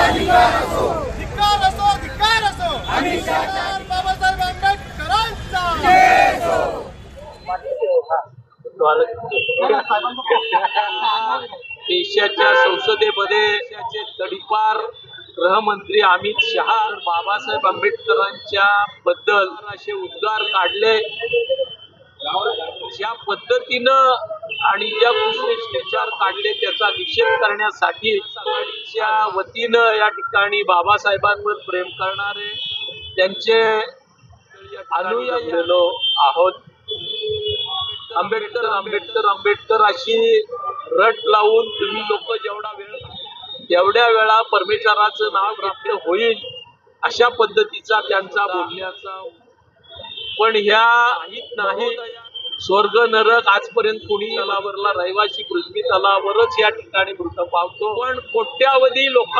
धिक्कार असो सरदार बाबासाहेब आंबेडकरांचा। देशाच्या संसदेमध्ये देशाचे तडीपार गृहमंत्री अमित शहा बाबासाहेब आंबेडकरांच्या बद्दल असे उद्गार काढले, ज्या पद्धतीनं आणि ज्या कुशेष्टाचार काढले त्याचा निषेध करण्यासाठी समाजाच्या वतीनं या ठिकाणी बाबासाहेबांवर प्रेम करणारे त्यांचे अनुयायी आहोत। आंबेडकर आंबेडकर आंबेडकर अशी रट लावून तुम्ही लोक जेवढ्या वेळा परमेश्वराचं नाव घेतलं होईल अशा पद्धतीचा त्यांचा बोलण्याचा, पण ह्या नाही स्वर्ग नरक आजपर्यंत कुणी तलावरला रहिवासी पृथ्वी तलावरच या ठिकाणी मृत पावतो, पण कोट्यावधी लोकांच्या